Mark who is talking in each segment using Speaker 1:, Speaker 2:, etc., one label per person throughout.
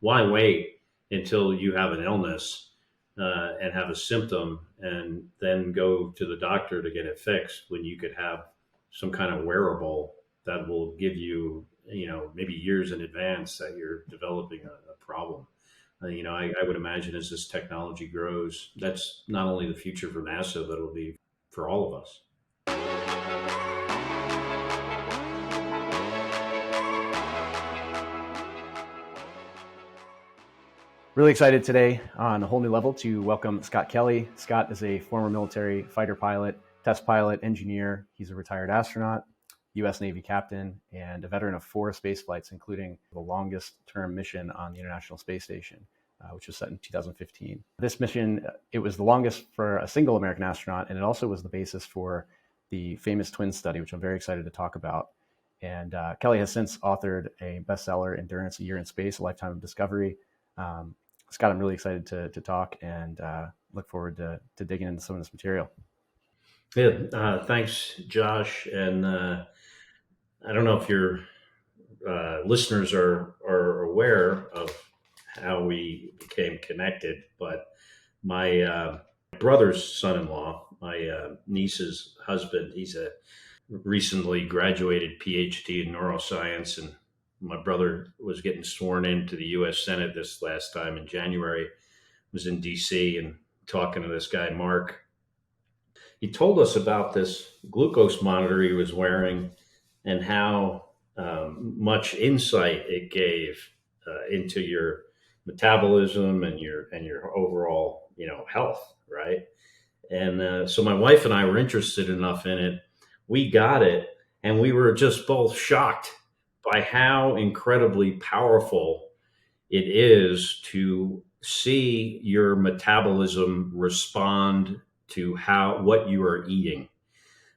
Speaker 1: why wait until you have an illness and have a symptom and then go to the doctor to get it fixed when you could have some kind of wearable that will give you, maybe years in advance that you're developing a problem. I would imagine as this technology grows, that's not only the future for NASA, but it'll be for all of us.
Speaker 2: Really excited today on a whole new level to welcome Scott Kelly. Scott is a former military fighter pilot, test pilot, engineer. He's a retired astronaut, U.S. Navy captain, and a veteran of 4 space flights, including the longest term mission on the International Space Station, which was set in 2015. This mission, it was the longest for a single American astronaut, and it also was the basis for the famous twin study, which I'm very excited to talk about. And Kelly has since authored a bestseller, Endurance: A Year in Space, A Lifetime of Discovery. Scott, I'm really excited to talk and look forward to digging into some of this material.
Speaker 1: Yeah, thanks, Josh. And I don't know if your listeners are aware of how we became connected, but my brother's son-in-law, my niece's husband, he's a recently graduated PhD in neuroscience, and my brother was getting sworn into the U.S. Senate this last time in January. Was in D.C. and talking to this guy, Mark. He told us about this glucose monitor he was wearing and how much insight it gave into your metabolism and your overall, health, right? And so my wife and I were interested enough in it. We got it, and we were just both shocked by how incredibly powerful it is to see your metabolism respond to what you are eating.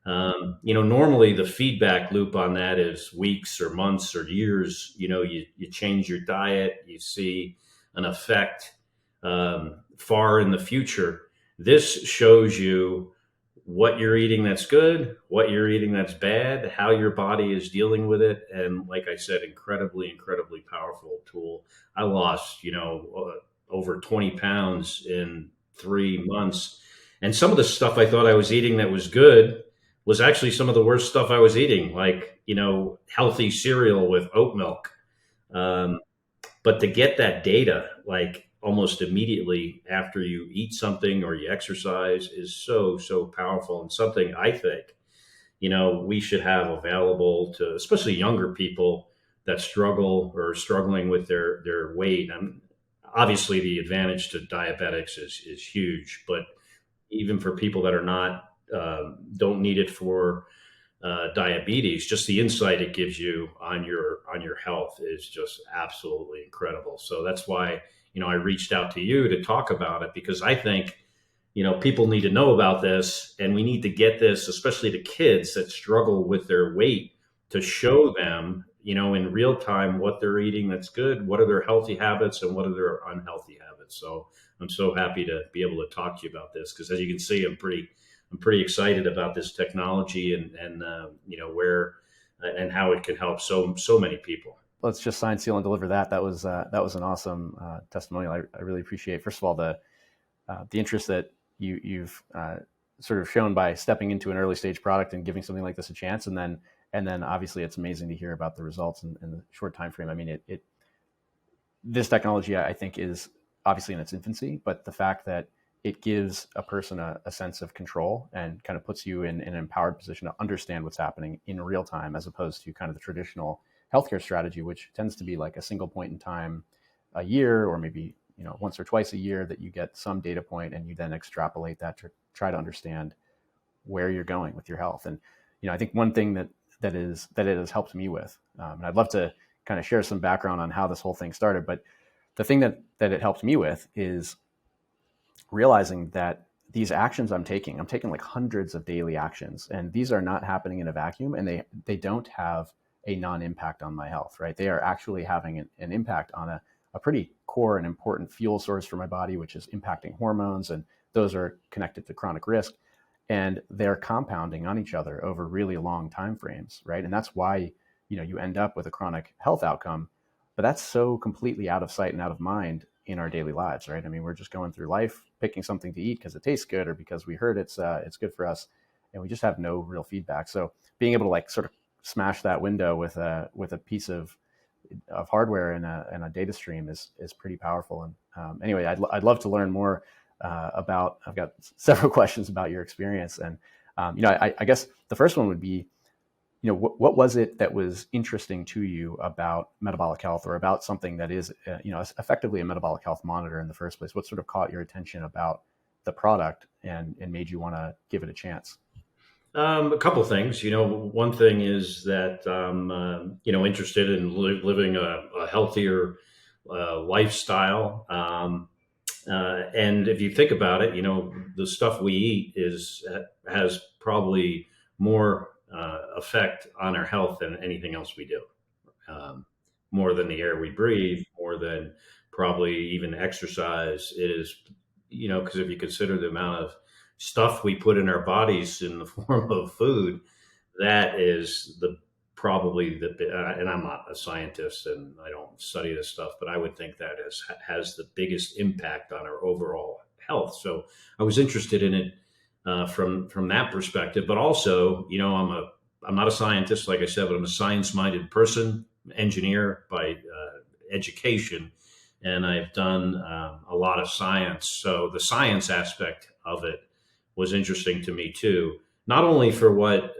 Speaker 1: Normally the feedback loop on that is weeks or months or years. You change your diet, you see an effect far in the future. This shows you what you're eating that's good, what you're eating that's bad, how your body is dealing with it. And like I said, incredibly, incredibly powerful tool. I lost, over 20 pounds in 3 months. And some of the stuff I thought I was eating that was good was actually some of the worst stuff I was eating, like, healthy cereal with oat milk. But to get that data, like almost immediately after you eat something or you exercise, is so, so powerful, and something I think, we should have available to especially younger people that struggle or are struggling with their weight. And obviously the advantage to diabetics is huge, but even for people that are not, don't need it for diabetes, just the insight it gives you on your health is just absolutely incredible. So that's why, I reached out to you to talk about it, because I think, people need to know about this, and we need to get this, especially to kids that struggle with their weight, to show them, in real time what they're eating that's good, what are their healthy habits, and what are their unhealthy habits. So I'm so happy to be able to talk to you about this, because as you can see, I'm pretty excited about this technology and where and how it can help so many people.
Speaker 2: Let's just sign, seal, and deliver that. That was an awesome testimonial. I really appreciate, first of all, the interest that you've sort of shown by stepping into an early stage product and giving something like this a chance, and then obviously it's amazing to hear about the results in the short time frame. I mean, this technology, I think, is obviously in its infancy, but the fact that it gives a person a sense of control and kind of puts you in an empowered position to understand what's happening in real time, as opposed to kind of the traditional healthcare strategy, which tends to be like a single point in time a year, or maybe once or twice a year, that you get some data point and you then extrapolate that to try to understand where you're going with your health. And I think one thing that it has helped me with, and I'd love to kind of share some background on how this whole thing started, but the thing that it helped me with is realizing that these actions I'm taking like hundreds of daily actions, and these are not happening in a vacuum, and they don't have a non-impact on my health, right? They are actually having an impact on a pretty core and important fuel source for my body, which is impacting hormones, and those are connected to chronic risk, and they're compounding on each other over really long time frames, right? And that's why you end up with a chronic health outcome but that's so completely out of sight and out of mind in our daily lives, right? I mean, we're just going through life picking something to eat because it tastes good or because we heard it's good for us, and we just have no real feedback. So being able to like sort of smash that window with a piece of hardware and a data stream is pretty powerful. And anyway, I'd love to learn more about. I've got several questions about your experience, and I guess the first one would be, what was it that was interesting to you about metabolic health, or about something that is effectively a metabolic health monitor in the first place? What sort of caught your attention about the product and made you want to give it a chance?
Speaker 1: A couple things. One thing is that interested in living a healthier lifestyle. And if you think about it, the stuff we eat has probably more effect on our health than anything else we do. Um, More than the air we breathe, more than probably even exercise. It is, because if you consider the amount of stuff we put in our bodies in the form of food, that is the probably the and I'm not a scientist and I don't study this stuff, but I would think that has the biggest impact on our overall health. So I was interested in it from that perspective, but also, I'm not a scientist, like I said, but I'm a science minded person, engineer by education, and I've done a lot of science. So the science aspect of it was interesting to me too, not only for what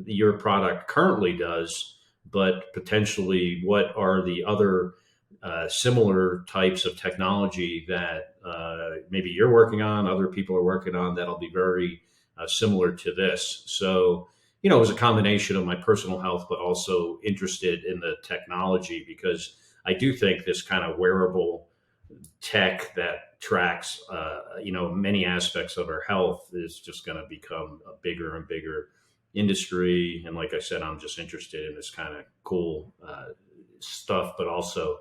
Speaker 1: your product currently does, but potentially what are the other similar types of technology that maybe you're working on, other people are working on that'll be very similar to this. So, it was a combination of my personal health, but also interested in the technology because I do think this kind of wearable tech that tracks, many aspects of our health is just going to become a bigger and bigger industry. And like I said, I'm just interested in this kind of cool stuff, but also,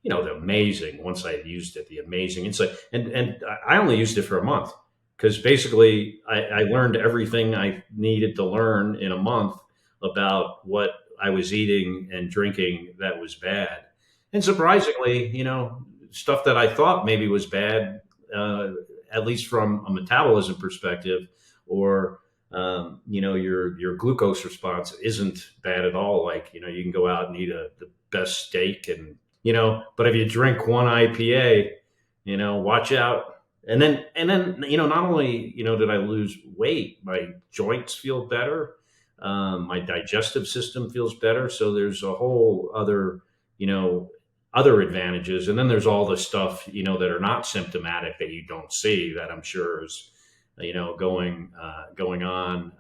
Speaker 1: the amazing. Once I used it, the amazing insight, and I only used it for a month because basically I learned everything I needed to learn in a month about what I was eating and drinking that was bad. And surprisingly, stuff that I thought maybe was bad, uh, at least from a metabolism perspective, or your glucose response isn't bad at all. Like, you can go out and eat the best steak, and but if you drink one IPA, watch out. And then not only did I lose weight, my joints feel better, my digestive system feels better. So there's a whole other you know other advantages, and then there's all the stuff that are not symptomatic that you don't see, that I'm sure is going on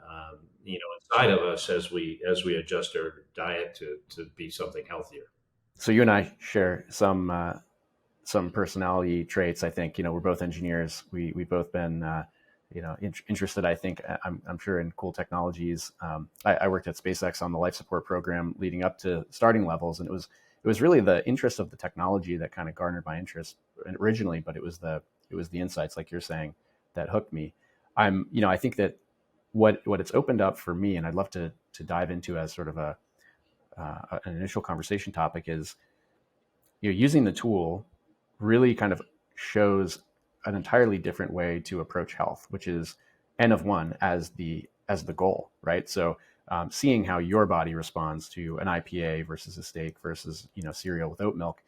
Speaker 1: inside of us as we adjust our diet to be something healthier.
Speaker 2: So you and I share some personality traits. I think we're both engineers. We've both been interested. I think I'm sure in cool technologies. I worked at SpaceX on the life support program leading up to starting levels, and it was really the interest of the technology that kind of garnered my interest originally. But it was the insights, like you're saying, that hooked me. I think that what it's opened up for me, and I'd love to dive into as sort of an initial conversation topic, is using the tool really kind of shows an entirely different way to approach health, which is N of one as the goal, right? So seeing how your body responds to an IPA versus a steak versus cereal with oat milk,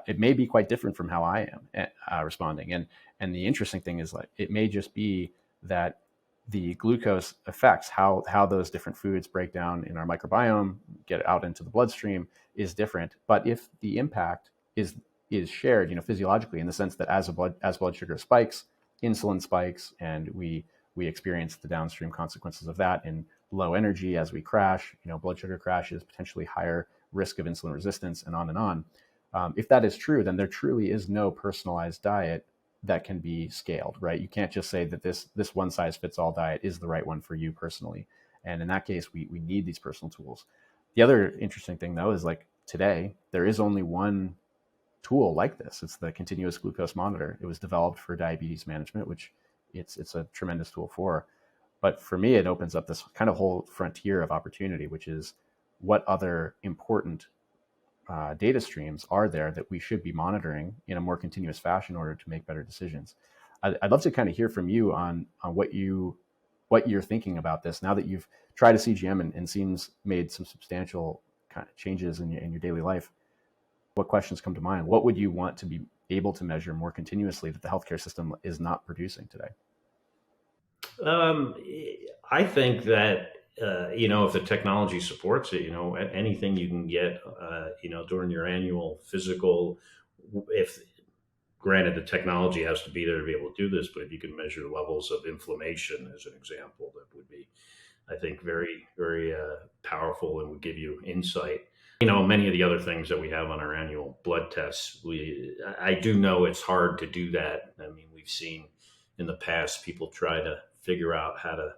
Speaker 2: it may be quite different from how I am responding. And the interesting thing is, like, it may just be that the glucose affects how those different foods break down in our microbiome, get out into the bloodstream, is different. But if the impact is shared, physiologically, in the sense that as blood sugar spikes, insulin spikes, and we experience the downstream consequences of that in low energy as we crash. Blood sugar crashes, potentially higher risk of insulin resistance, and on and on. If that is true, then there truly is no personalized diet that can be scaled, right? You can't just say that this one size fits all diet is the right one for you personally. And in that case, we need these personal tools. The other interesting thing, though, is, like, today there is only one tool like this. It's the continuous glucose monitor. It was developed for diabetes management, which it's a tremendous tool for. But for me, it opens up this kind of whole frontier of opportunity, which is what other important data streams are there that we should be monitoring in a more continuous fashion in order to make better decisions. I'd love to kind of hear from you on what you're thinking about this now that you've tried a CGM and seems made some substantial kind of changes in your daily life. What questions come to mind? What would you want to be able to measure more continuously that the healthcare system is not producing today?
Speaker 1: Um, I think that if the technology supports it, anything you can get, during your annual physical, if granted the technology has to be there to be able to do this, but if you can measure levels of inflammation as an example, that would be, I think, very, very powerful and would give you insight. Many of the other things that we have on our annual blood tests, I do know it's hard to do that. I mean, we've seen in the past people try to figure out how to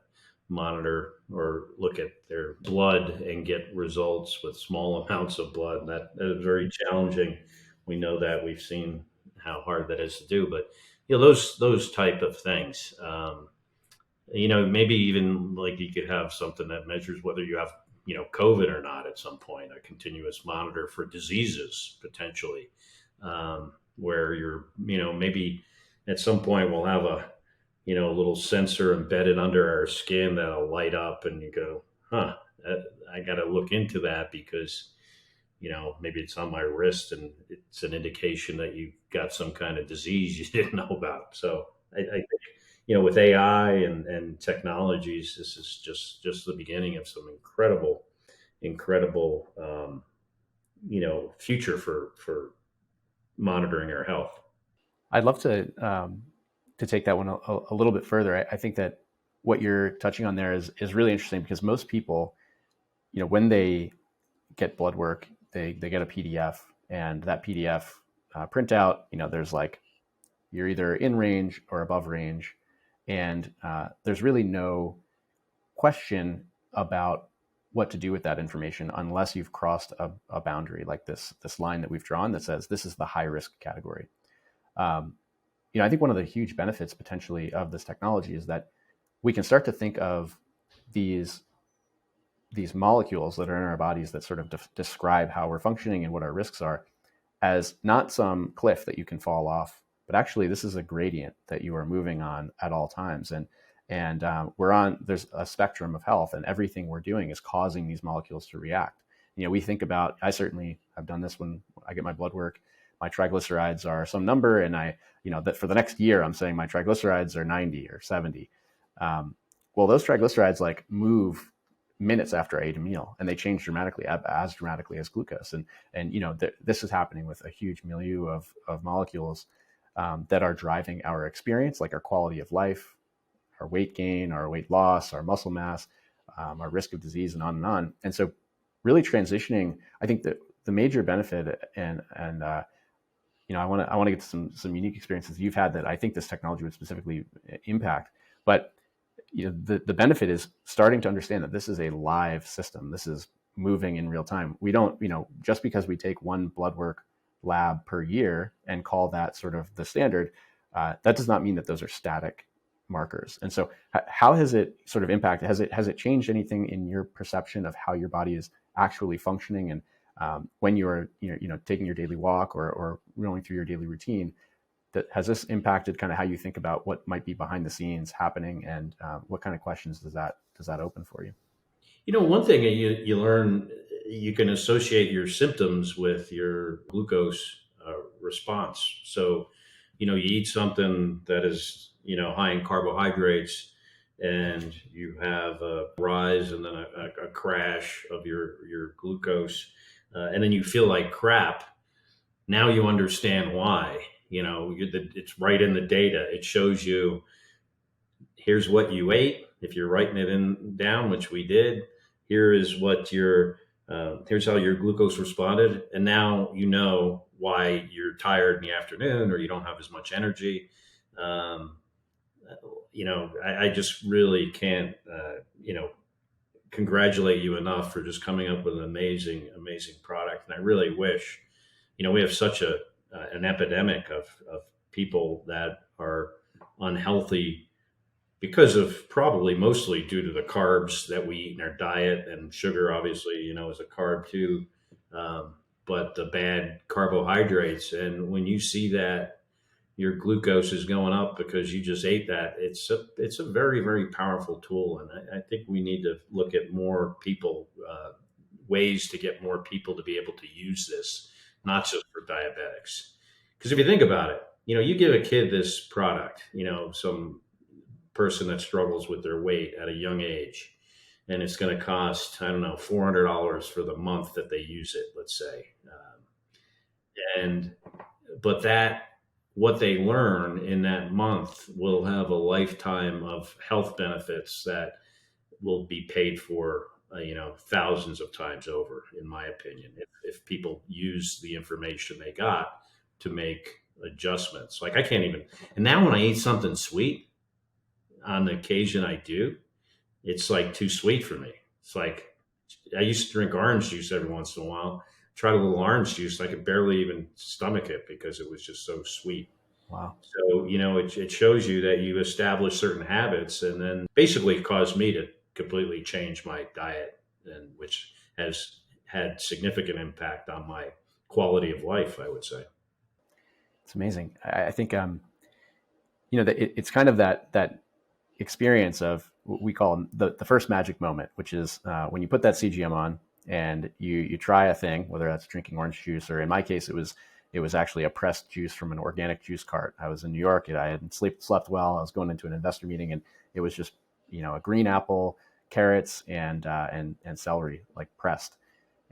Speaker 1: monitor or look at their blood and get results with small amounts of blood. And that is very challenging. We know that. We've seen how hard that is to do. But those type of things. Maybe even like you could have something that measures whether you have, COVID or not at some point, a continuous monitor for diseases potentially, where maybe at some point we'll have a little sensor embedded under our skin that'll light up and you go, I got to look into that because, maybe it's on my wrist and it's an indication that you've got some kind of disease you didn't know about. So I think, with AI and technologies, this is just the beginning of some incredible, future for monitoring our health.
Speaker 2: I'd love to take that one a little bit further. I think that what you're touching on there is really interesting because most people, when they get blood work, they get a PDF, and that PDF printout, there's like you're either in range or above range, and there's really no question about what to do with that information unless you've crossed a boundary like this line that we've drawn that says this is the high risk category. Um, I think one of the huge benefits potentially of this technology is that we can start to think of these molecules that are in our bodies that sort of describe how we're functioning and what our risks are as not some cliff that you can fall off, but actually this is a gradient that you are moving on at all times. And there's a spectrum of health, and everything we're doing is causing these molecules to react. We think about, I certainly have done this when I get my blood work. My triglycerides are some number, and that for the next year, I'm saying my triglycerides are 90 or 70. Well, those triglycerides like move minutes after I ate a meal, and they change dramatically, as dramatically as glucose. And this is happening with a huge milieu of molecules that are driving our experience, like our quality of life, our weight gain, our weight loss, our muscle mass, our risk of disease, and on and on. And so, really transitioning, I think that the major benefit, and I want to get to some unique experiences you've had that I think this technology would specifically impact. But the benefit is starting to understand that this is a live system. This is moving in real time. We don't, just because we take one blood work lab per year and call that sort of the standard, that does not mean that those are static markers. And so how has it sort of impacted? Has it changed anything in your perception of how your body is actually functioning? And when you're taking your daily walk or going through your daily routine, that has this impacted kind of how you think about what might be behind the scenes happening, and what kind of questions does that open for you?
Speaker 1: One thing that you learn, you can associate your symptoms with your glucose response. So, you eat something that is, high in carbohydrates, and you have a rise and then a crash of your glucose, and then you feel like crap. Now you understand why. It's right in the data. It shows you, here's what you ate. If you're writing it down, which we did, here is what here's how your glucose responded, and now you know why you're tired in the afternoon or you don't have as much energy. Um, I just really can't, congratulate you enough for just coming up with an amazing product. And I really wish, we have such an epidemic of people that are unhealthy because of probably mostly due to the carbs that we eat in our diet, and sugar obviously, is a carb too. Um, but the bad carbohydrates. And when you see that your glucose is going up because you just ate that, it's a very, very powerful tool. And I think we need to look at more people, ways to get more people to be able to use this, not just for diabetics. Because if you think about it, you give a kid this product, some person that struggles with their weight at a young age, and it's going to cost, I don't know, $400 for the month that they use it, let's say. And but that what they learn in that month will have a lifetime of health benefits that will be paid for, thousands of times over, in my opinion, if people use the information they got to make adjustments. Like I can't even, and now when I eat something sweet, on the occasion I do, it's like too sweet for me. It's like I used to drink orange juice every once in a while. Tried a little orange juice, I could barely even stomach it because it was just so sweet.
Speaker 2: Wow.
Speaker 1: So, it shows you that you establish certain habits, and then basically caused me to completely change my diet, and which has had significant impact on my quality of life, I would say.
Speaker 2: It's amazing. I think that it's kind of that experience of what we call the first magic moment, which is when you put that CGM on and you try a thing, whether that's drinking orange juice, or in my case, it was actually a pressed juice from an organic juice cart. I was in New York and I hadn't slept well. I was going into an investor meeting, and it was just a green apple, carrots, and celery, like pressed.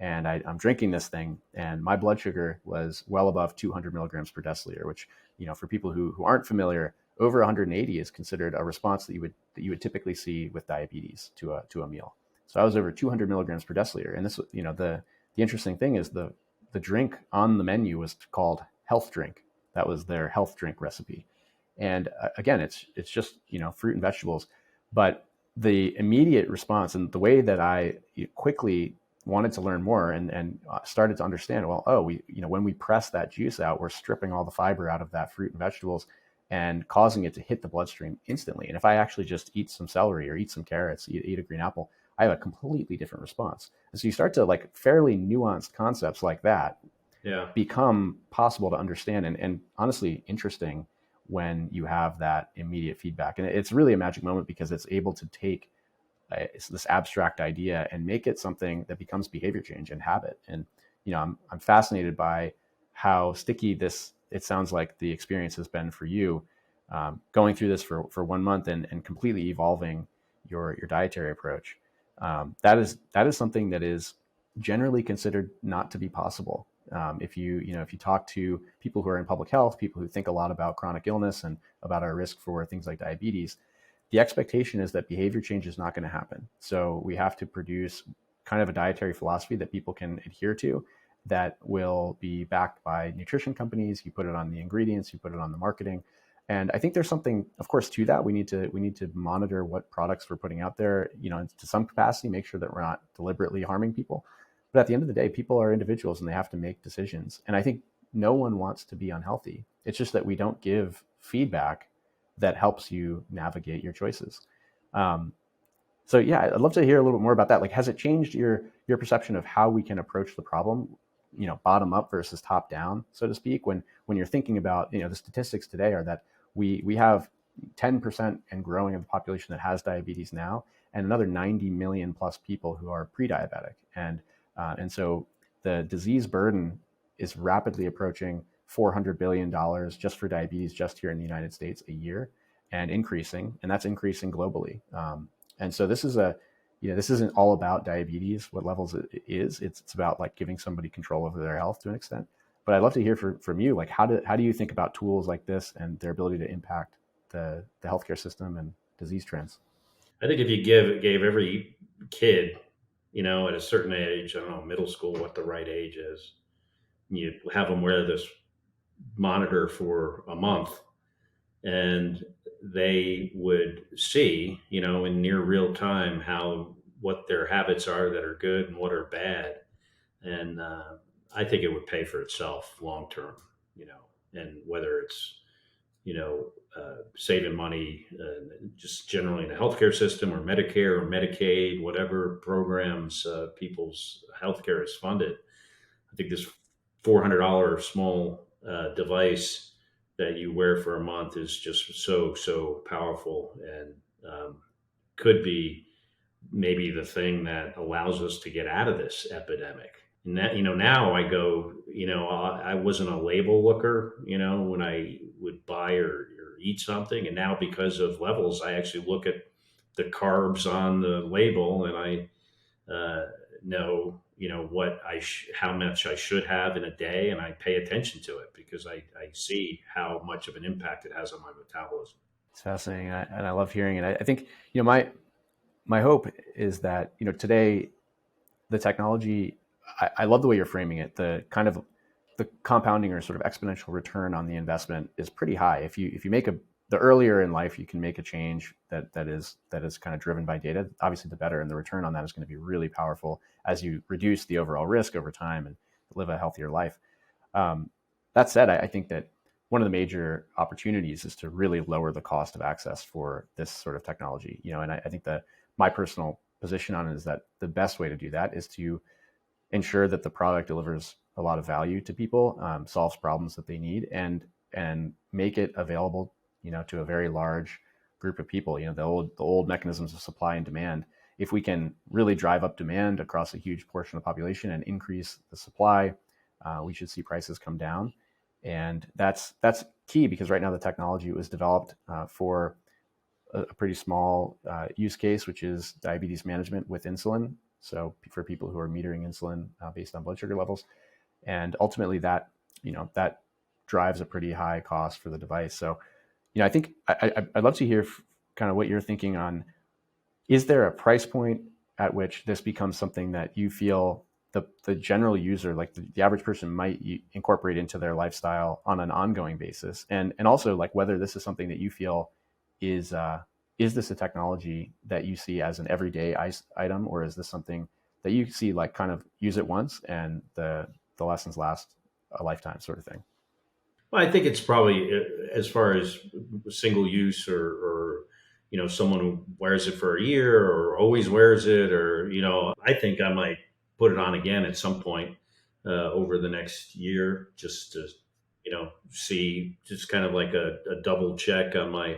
Speaker 2: And I'm drinking this thing, and my blood sugar was well above 200 milligrams per deciliter, which, for people who aren't familiar, over 180 is considered a response that you would typically see with diabetes to a meal. So I was over 200 milligrams per deciliter, and this, the interesting thing is the drink on the menu was called health drink. That was their health drink recipe, and again, it's just fruit and vegetables, but the immediate response and the way that I quickly wanted to learn more and started to understand, well, oh, when we press that juice out, we're stripping all the fiber out of that fruit and vegetables and causing it to hit the bloodstream instantly. And if I actually just eat some celery or eat some carrots, eat a green apple, I have a completely different response. And so you start to, like, fairly nuanced concepts like that
Speaker 1: Yeah.
Speaker 2: become possible to understand, and honestly interesting when you have that immediate feedback. And it's really a magic moment because it's able to take it's this abstract idea and make it something that becomes behavior change and habit. And I'm fascinated by how sticky it sounds like the experience has been for you, going through this for 1 month and completely evolving your dietary approach. That is something that is generally considered not to be possible. If you talk to people who are in public health, people who think a lot about chronic illness and about our risk for things like diabetes, the expectation is that behavior change is not going to happen. So we have to produce kind of a dietary philosophy that people can adhere to, that will be backed by nutrition companies. You put it on the ingredients, you put it on the marketing. And I think there's something, of course, to that. We need to monitor what products we're putting out there, to some capacity, make sure that we're not deliberately harming people. But at the end of the day, people are individuals and they have to make decisions. And I think no one wants to be unhealthy. It's just that we don't give feedback that helps you navigate your choices. So yeah, I'd love to hear a little bit more about that. Like, has it changed your perception of how we can approach the problem, bottom up versus top down, so to speak? When you're thinking about, the statistics today are that we have 10% and growing of the population that has diabetes now, and another 90 million plus people who are pre-diabetic, and so the disease burden is rapidly approaching $400 billion just for diabetes, just here in the United States a year, and increasing, and that's increasing globally. And so this isn't all about diabetes, what levels it is. It's about, like, giving somebody control over their health to an extent. But I'd love to hear from you, like, how do you think about tools like this and their ability to impact the healthcare system and disease trends?
Speaker 1: I think if you gave every kid, at a certain age, I don't know, middle school, what the right age is, you have them wear this monitor for a month, and they would see, in near real time, what their habits are that are good and what are bad. And I think it would pay for itself long term, and whether it's, saving money, just generally in the healthcare system, or Medicare or Medicaid, whatever programs people's healthcare is funded. I think this $400 small device that you wear for a month is just so powerful, and could be maybe the thing that allows us to get out of this epidemic. And that, now I go, I wasn't a label looker, when I would buy or eat something. And now, because of levels, I actually look at the carbs on the label, and I know, how much I should have in a day. And I pay attention to it because I see how much of an impact it has on my metabolism.
Speaker 2: It's fascinating, and I love hearing it. I think my hope is that today the technology. I love the way you're framing it. The kind of the compounding or sort of exponential return on the investment is pretty high. If you make the earlier in life you can make a change that is kind of driven by data, obviously the better, and the return on that is going to be really powerful as you reduce the overall risk over time and live a healthier life. That said, I think that one of the major opportunities is to really lower the cost of access for this sort of technology. And I think that my personal position on it is that the best way to do that is to ensure that the product delivers a lot of value to people, solves problems that they need, and make it available, to a very large group of people. The old mechanisms of supply and demand. If we can really drive up demand across a huge portion of the population and increase the supply, we should see prices come down. And that's key, because right now the technology was developed for a pretty small use case, which is diabetes management with insulin. So for people who are metering insulin based on blood sugar levels, and ultimately that drives a pretty high cost for the device. So I think I'd love to hear kind of what you're thinking on. Is there a price point at which this becomes something that you feel the general user, like the average person, might incorporate into their lifestyle on an ongoing basis, and also like whether this is something that you feel is this a technology that you see as an everyday item, or is this something that you see like kind of use it once and the lessons last a lifetime sort of thing?
Speaker 1: Well, I think it's probably, as far as single use, or someone who wears it for a year or always wears it, or I think I might put it on again at some point over the next year, just to see, just kind of like a double check on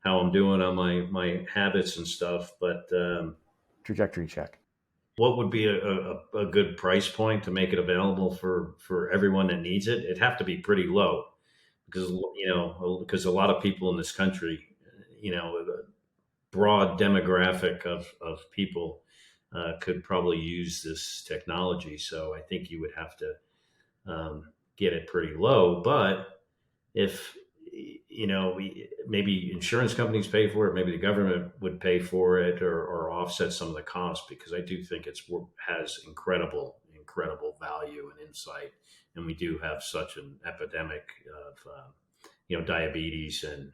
Speaker 1: how I'm doing on my habits and stuff. But
Speaker 2: Trajectory check.
Speaker 1: what would be a good price point to make it available for everyone that needs it? It'd have to be pretty low, because a lot of people in this country, a broad demographic of people could probably use this technology. So I think you would have to get it pretty low. But if maybe insurance companies pay for it, maybe the government would pay for it, or offset some of the costs, because I do think has incredible value and insight, and we do have such an epidemic of diabetes and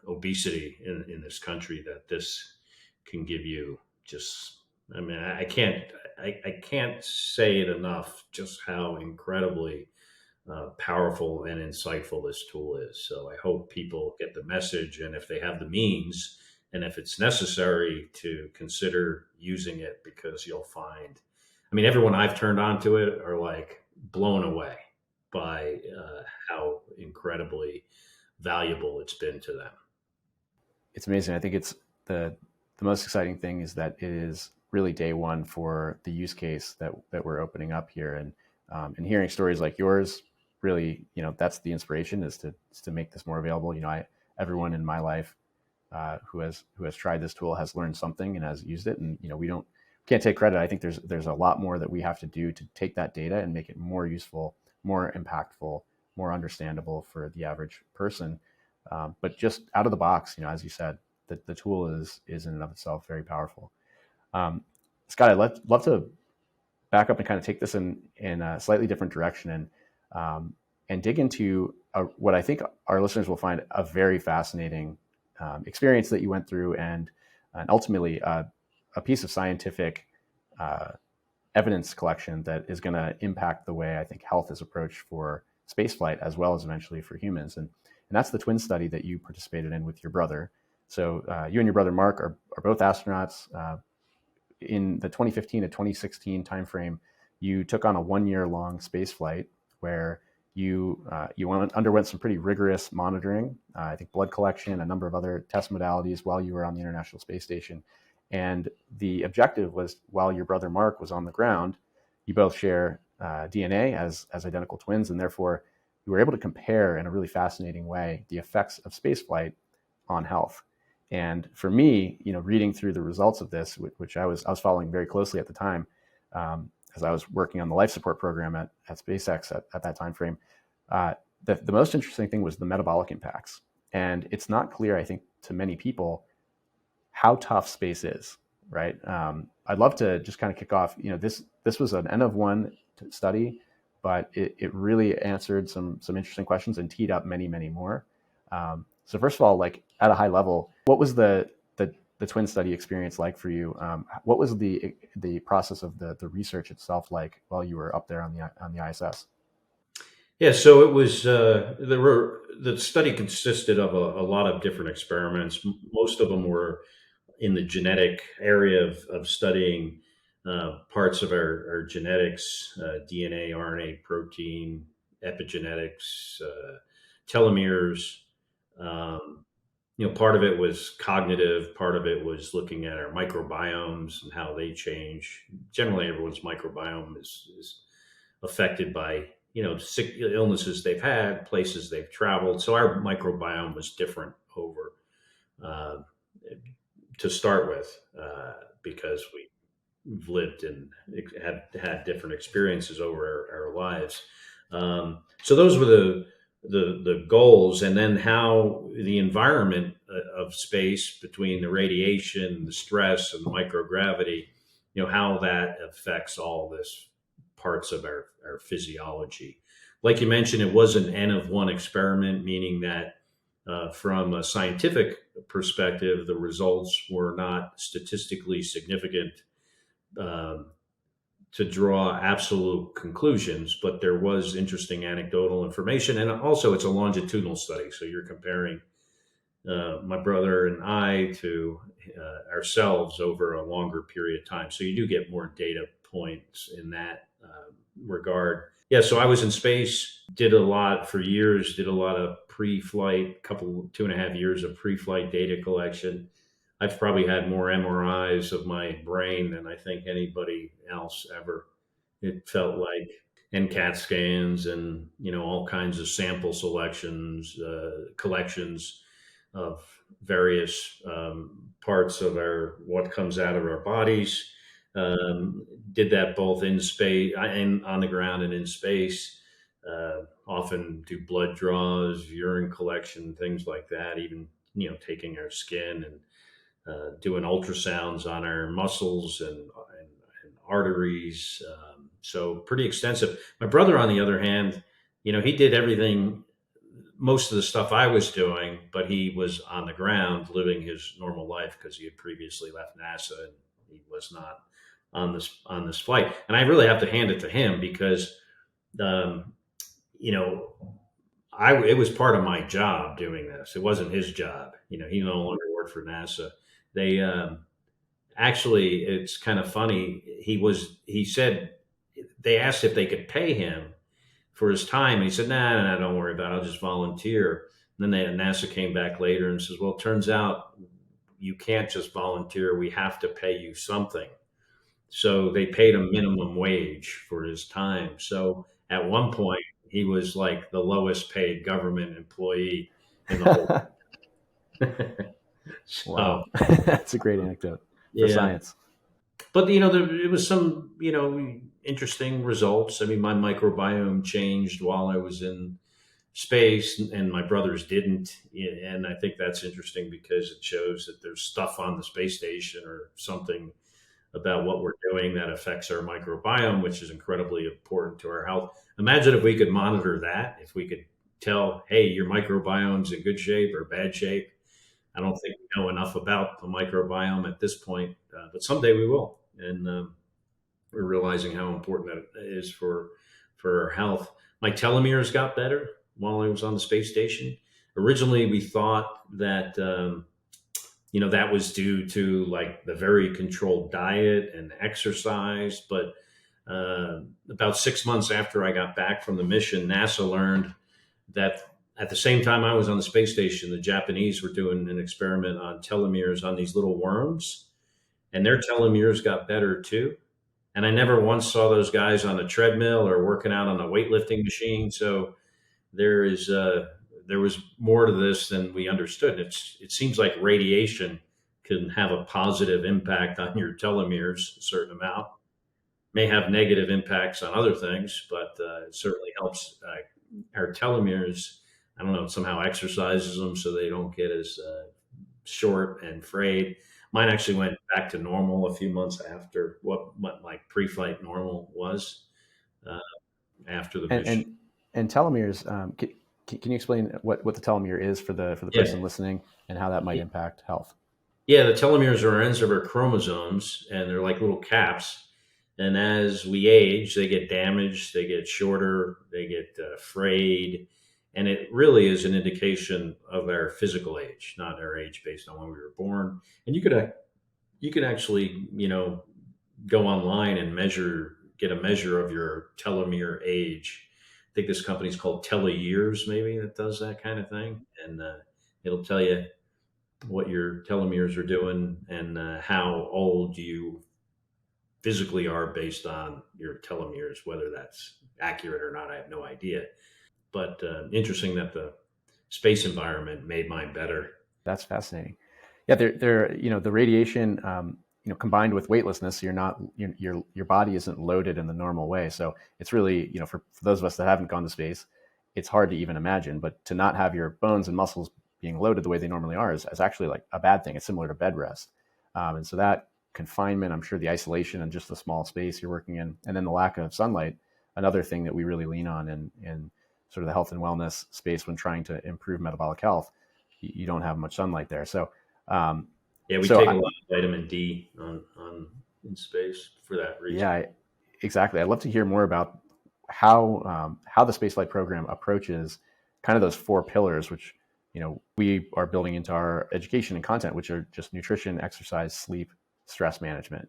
Speaker 1: obesity in this country, that this can give you just. I mean, I can't say it enough, just how incredibly powerful and insightful this tool is. So I hope people get the message, and if they have the means, and if it's necessary, to consider using it, because you'll find, I mean, everyone I've turned on to it are like blown away by how incredibly valuable it's been to them.
Speaker 2: It's amazing. I think it's the most exciting thing is that it is really day one for the use case that we're opening up here, and hearing stories like yours, really, that's the inspiration, is to make this more available. Everyone in my life who has tried this tool has learned something and has used it, and we can't take credit. I think there's a lot more that we have to do to take that data and make it more useful, more impactful, more understandable for the average person. But just out of the box, as you said, the tool is in and of itself very powerful. Scott, I'd love to back up and kind of take this in a slightly different direction, and dig into what I think our listeners will find a very fascinating experience that you went through, and ultimately a piece of scientific evidence collection that is going to impact the way I think health is approached for spaceflight, as well as eventually for humans. And that's the twin study that you participated in with your brother. So you and your brother Mark are both astronauts. In the 2015 to 2016 timeframe, you took on a 1-year long space flight where underwent some pretty rigorous monitoring. I think blood collection, a number of other test modalities while you were on the International Space Station. And the objective was, while your brother Mark was on the ground, you both share DNA as identical twins, and therefore you were able to compare in a really fascinating way the effects of spaceflight on health. And for me, reading through the results of this, which I was following very closely at the time, as I was working on the life support program at SpaceX at that time frame, the most interesting thing was the metabolic impacts. And it's not clear, I think, to many people how tough space is, right? I'd love to just kind of kick off. This was an N of one study, but it really answered some interesting questions and teed up many, many more. So first of all, like at a high level, what was the twin study experience like for you? What was the process of the research itself like while you were up there on the ISS?
Speaker 1: Yeah, so it was the study consisted of a lot of different experiments. Most of them were in the genetic area of studying parts of our genetics, DNA, RNA, protein, epigenetics, telomeres. Um, Part of it was cognitive, part of it was looking at our microbiomes and how they change. Generally, everyone's microbiome is affected by sick illnesses they've had, places they've traveled. So our microbiome was different over uh, to start with because we've lived and have had different experiences over our lives. So those were the goals, and then how the environment of space between the radiation, the stress, and the microgravity, how that affects all this parts of our physiology. Like you mentioned, it was an N of one experiment, meaning that from a scientific perspective, the results were not statistically significant um, to draw absolute conclusions, but there was interesting anecdotal information. And also, it's a longitudinal study. So you're comparing my brother and I to ourselves over a longer period of time. So you do get more data points in that regard. Yeah, so I was in space, did a lot for years, did a lot of pre-flight, 2.5 years of pre-flight data collection. I've probably had more MRIs of my brain than I think anybody else ever. It felt like, and CAT scans, and all kinds of sample selections, collections of various parts of our what comes out of our bodies. Did that both in space and on the ground and in space. Often do blood draws, urine collection, things like that. Even taking our skin and doing ultrasounds on our muscles and arteries. So pretty extensive. My brother, on the other hand, he did everything, most of the stuff I was doing, but he was on the ground living his normal life because he had previously left NASA and he was not on this flight. And I really have to hand it to him because, um, you know, it was part of my job doing this. It wasn't his job. He no longer worked for NASA. They actually, it's kind of funny. He said they asked if they could pay him for his time. And he said, nah, nah, don't worry about it. I'll just volunteer. And then NASA came back later and says, well, it turns out you can't just volunteer. We have to pay you something. So they paid him minimum wage for his time. So at one point, he was like the lowest paid government employee in the whole. So
Speaker 2: Wow. That's a great anecdote for
Speaker 1: yeah,
Speaker 2: science.
Speaker 1: but it was some interesting results. I mean, my microbiome changed while I was in space, and my brothers didn't. And I think that's interesting because it shows that there's stuff on the space station or something about what we're doing that affects our microbiome, which is incredibly important to our health. Imagine if we could monitor that, if we could tell, hey, your microbiome's in good shape or bad shape. I don't think we know enough about the microbiome at this point, but someday we will. And we're realizing how important that is for our health. My telomeres got better while I was on the space station. Originally, we thought that that was due to like the very controlled diet and exercise, but About 6 months after I got back from the mission, NASA learned that at the same time I was on the space station, the Japanese were doing an experiment on telomeres on these little worms, and their telomeres got better too. And I never once saw those guys on a treadmill or working out on a weightlifting machine. So there is there was more to this than we understood. It seems like radiation can have a positive impact on your telomeres, a certain amount. May have negative impacts on other things, but it certainly helps our telomeres. I don't know, somehow exercises them so they don't get as short and frayed. Mine actually went back to normal a few months after what like pre-flight normal was uh, after the
Speaker 2: And
Speaker 1: mission.
Speaker 2: telomeres. Can you explain what the telomere is for the person
Speaker 1: Yeah,
Speaker 2: listening and how that might impact health?
Speaker 1: yeah. The telomeres are ends of our chromosomes, and they're like little caps. And as we age, they get damaged, they get shorter, they get frayed, and it really is an indication of our physical age, not our age based on when we were born. And you could actually, go online and get a measure of your telomere age. I think this company's called TeleYears, maybe, that does that kind of thing, and it'll tell you what your telomeres are doing and how old you physically are based on your telomeres. Whether that's accurate or not, I have no idea. But interesting that the space environment made mine better.
Speaker 2: That's fascinating. Yeah, the radiation, combined with weightlessness, your body isn't loaded in the normal way. So it's really, for those of us that haven't gone to space, it's hard to even imagine. But to not have your bones and muscles being loaded the way they normally are is actually like a bad thing. It's similar to bed rest, and so that confinement, I'm sure the isolation and just the small space you're working in, and then the lack of sunlight, another thing that we really lean on in sort of the health and wellness space when trying to improve metabolic health. You don't have much sunlight there. Um,
Speaker 1: Yeah, we
Speaker 2: so
Speaker 1: take a
Speaker 2: I,
Speaker 1: lot of vitamin D on in space for that reason.
Speaker 2: yeah, exactly. I'd love to hear more about how the spaceflight program approaches kind of those four pillars, which we are building into our education and content, which are just nutrition, exercise, sleep, stress management.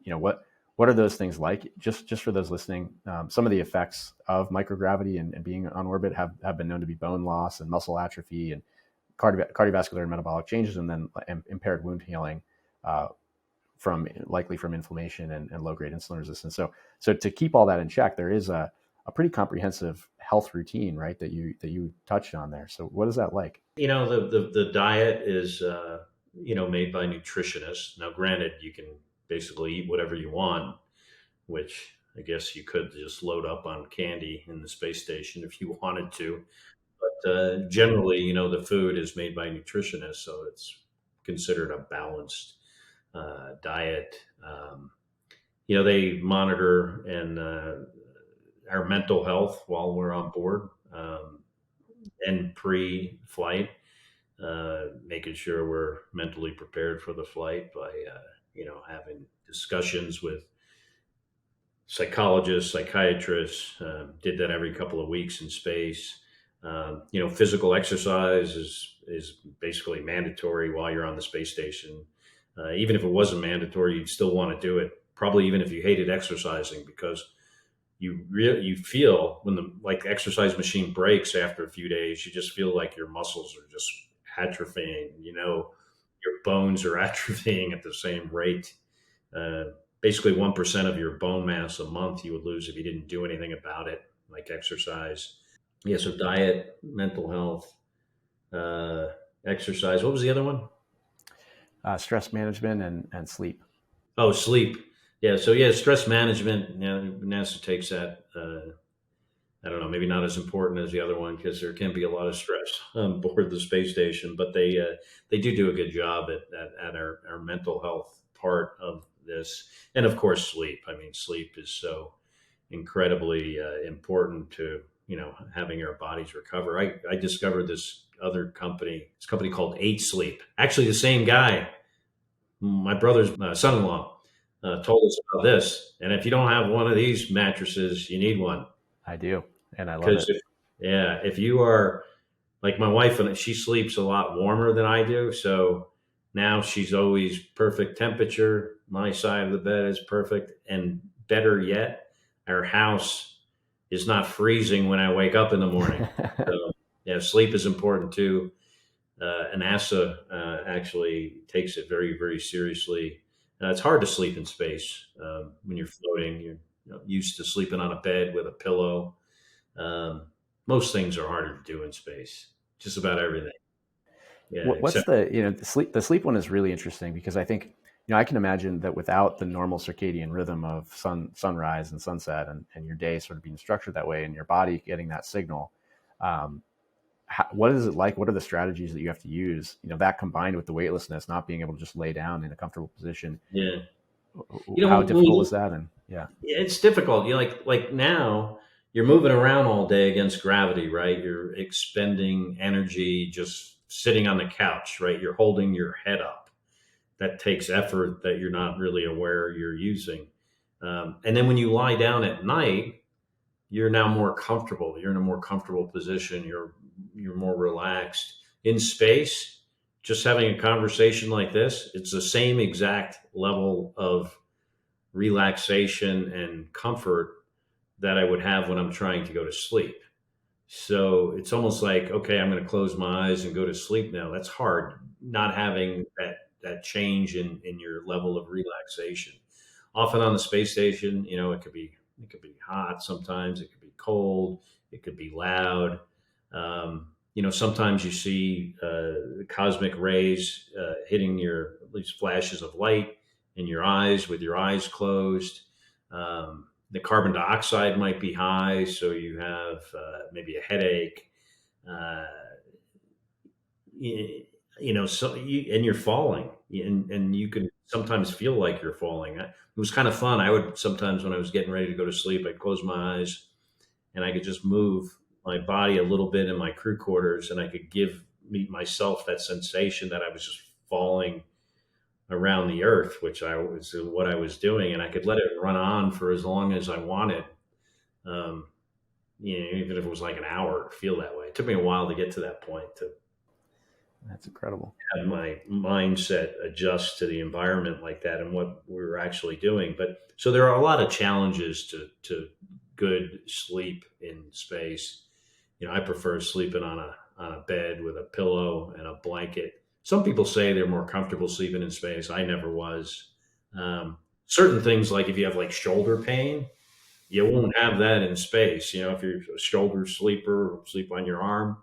Speaker 2: What are those things like? Just for those listening, some of the effects of microgravity and being on orbit have been known to be bone loss and muscle atrophy and cardiovascular and metabolic changes, and then impaired wound healing, uh, likely from inflammation and low grade insulin resistance. So to keep all that in check, there is a pretty comprehensive health routine, right? That you touched on there. So what is that like?
Speaker 1: The diet is made by nutritionists. Now, granted, you can basically eat whatever you want, which I guess you could just load up on candy in the space station if you wanted to. But generally, the food is made by nutritionists, so it's considered a balanced diet. They monitor and our mental health while we're on board and pre-flight, making sure we're mentally prepared for the flight by having discussions with psychologists, psychiatrists. Did that every couple of weeks in space. Physical exercise is basically mandatory while you're on the space station. Even if it wasn't mandatory, you'd still want to do it. Probably even if you hated exercising, because you feel when the like exercise machine breaks after a few days, you just feel like your muscles are just atrophying. Your bones are atrophying at the same rate. Uh, Basically, 1% of your bone mass a month you would lose if you didn't do anything about it, like exercise. Yeah, so diet, mental health, uh, exercise. What was the other one?
Speaker 2: Stress management and sleep.
Speaker 1: Oh, sleep. Yeah, so yeah, stress management. NASA takes that. I don't know, maybe not as important as the other one because there can be a lot of stress on board the space station, but they do a good job at our mental health part of this, and of course, sleep. I mean, sleep is so incredibly important to having our bodies recover. I discovered this company called Eight Sleep. Actually, the same guy, my brother's son-in-law, told us about this. And if you don't have one of these mattresses, you need one.
Speaker 2: I do, and I love
Speaker 1: Because
Speaker 2: it.
Speaker 1: if you are like my wife, and she sleeps a lot warmer than I do, so now she's always perfect temperature. My side of the bed is perfect, and better yet, our house is not freezing when I wake up in the morning. So, yeah, sleep is important too. And NASA actually takes it very, very seriously. It's hard to sleep in space when you're floating. You're used to sleeping on a bed with a pillow. Um, Most things are harder to do in space. Just about everything. Yeah,
Speaker 2: What's
Speaker 1: except
Speaker 2: the, the sleep one is really interesting because I think, I can imagine that without the normal circadian rhythm of sunrise and sunset, and your day sort of being structured that way and your body getting that signal, um, what is it like? What are the strategies that you have to use? That combined with the weightlessness, not being able to just lay down in a comfortable position.
Speaker 1: yeah,
Speaker 2: How
Speaker 1: when
Speaker 2: difficult
Speaker 1: you
Speaker 2: is that? And yeah.
Speaker 1: yeah, it's difficult. You like now you're moving around all day against gravity, right? You're expending energy just sitting on the couch, right? You're holding your head up. That takes effort that you're not really aware you're using. And then when you lie down at night, you're now more comfortable. You're in a more comfortable position. You're more relaxed. In space, just having a conversation like this, it's the same exact level of relaxation and comfort that I would have when I'm trying to go to sleep. So it's almost like, okay, I'm going to close my eyes and go to sleep now. That's hard, not having that change in your level of relaxation. Often on the space station, it could be hot sometimes, it could be cold, it could be loud. Sometimes you see cosmic rays hitting your, at least flashes of light in your eyes with your eyes closed. The carbon dioxide might be high, so you have maybe a headache. Uh, and you're falling, and you can sometimes feel like you're falling. It was kind of fun. I would sometimes, when I was getting ready to go to sleep, I'd close my eyes and I could just move my body a little bit in my crew quarters, and I could give me myself that sensation that I was just falling around the earth, which I was what I was doing, and I could let it run on for as long as I wanted. Um, Even if it was like an hour, to feel that way. It took me a while to get to that point, to
Speaker 2: That's incredible.
Speaker 1: have my mindset adjust to the environment like that and what we were actually doing. But so there are a lot of challenges to good sleep in space. I prefer sleeping on a bed with a pillow and a blanket. Some people say they're more comfortable sleeping in space. I never was. Certain things, like if you have like shoulder pain, you won't have that in space. If you're a shoulder sleeper, or sleep on your arm,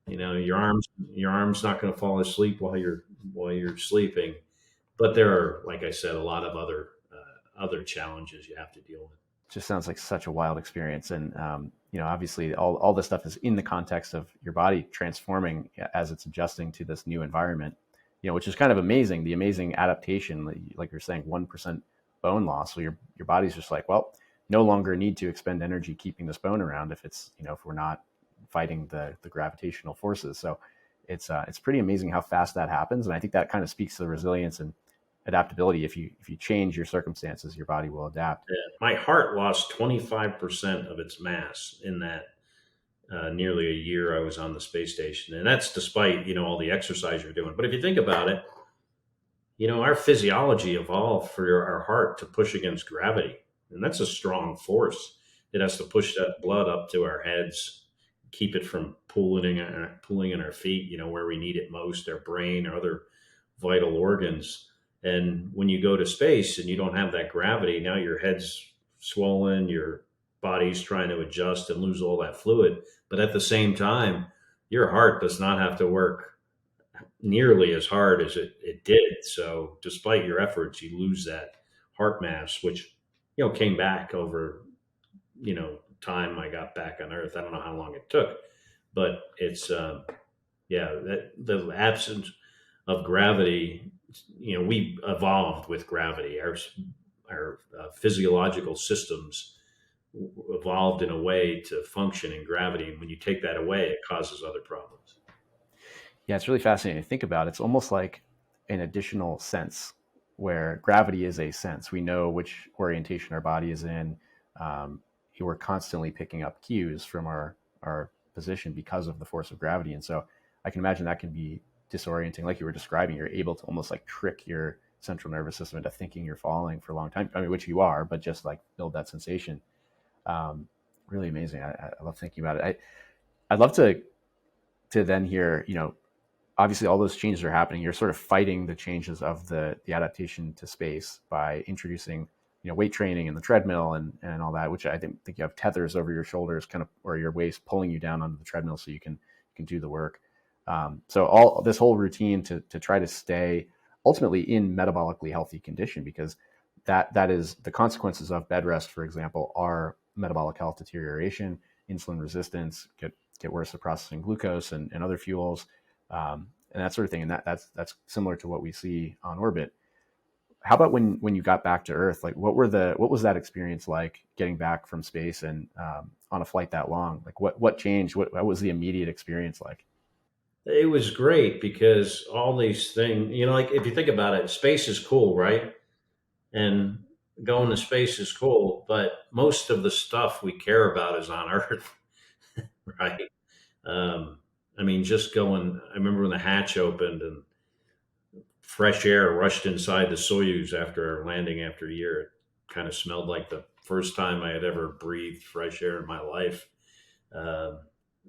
Speaker 1: your arm's not going to fall asleep while you're sleeping. But there are, like I said, a lot of other challenges you have to deal with.
Speaker 2: Just sounds like such a wild experience. And, obviously all this stuff is in the context of your body transforming as it's adjusting to this new environment, which is kind of amazing. The amazing adaptation, like you're saying, 1% bone loss. So your body's just like, well, no longer need to expend energy keeping this bone around if it's, if we're not fighting the gravitational forces. So it's pretty amazing how fast that happens. And I think that kind of speaks to the resilience and adaptability. If you change your circumstances, your body will adapt.
Speaker 1: Yeah. My heart lost 25% of its mass in that nearly a year I was on the space station, and that's despite all the exercise you're doing. But if you think about it, our physiology evolved for our heart to push against gravity, and that's a strong force. It has to push that blood up to our heads, keep it from pooling in our feet, where we need it most, our brain, our other vital organs. And when you go to space and you don't have that gravity, now your head's swollen, your body's trying to adjust and lose all that fluid. But at the same time, your heart does not have to work nearly as hard as it did. So despite your efforts, you lose that heart mass, which, came back over, time I got back on Earth. I don't know how long it took, but it's, yeah, that the absence of gravity, we evolved with gravity. Our physiological systems evolved in a way to function in gravity. And when you take that away, it causes other problems.
Speaker 2: Yeah, it's really fascinating to think about. It's almost like an additional sense where gravity is a sense. We know which orientation our body is in. Um, we're constantly picking up cues from our position because of the force of gravity. And so I can imagine that can be disorienting. Like you were describing, you're able to almost like trick your central nervous system into thinking you're falling for a long time. I mean, which you are, but just like build that sensation. Um, really amazing. I love thinking about it. I'd love to then hear, obviously all those changes are happening. You're sort of fighting the changes of the adaptation to space by introducing, weight training and the treadmill and all that, which I think you have tethers over your shoulders, kind of, or your waist pulling you down onto the treadmill so you can do the work. So all this whole routine to try to stay ultimately in metabolically healthy condition, because that is the consequences of bed rest, for example, are metabolic health deterioration, insulin resistance, get worse at processing glucose and other fuels, and that sort of thing. And that's similar to what we see on orbit. How about when you got back to Earth? Like, what was that experience like, getting back from space and on a flight that long? Like, what changed? What was the immediate experience like?
Speaker 1: It was great because all these things, like if you think about it, space is cool, right? And going to space is cool, but most of the stuff we care about is on Earth, right? Um, I mean, just going, I remember when the hatch opened and fresh air rushed inside the Soyuz after landing after a year. It kind of smelled like the first time I had ever breathed fresh air in my life. Um,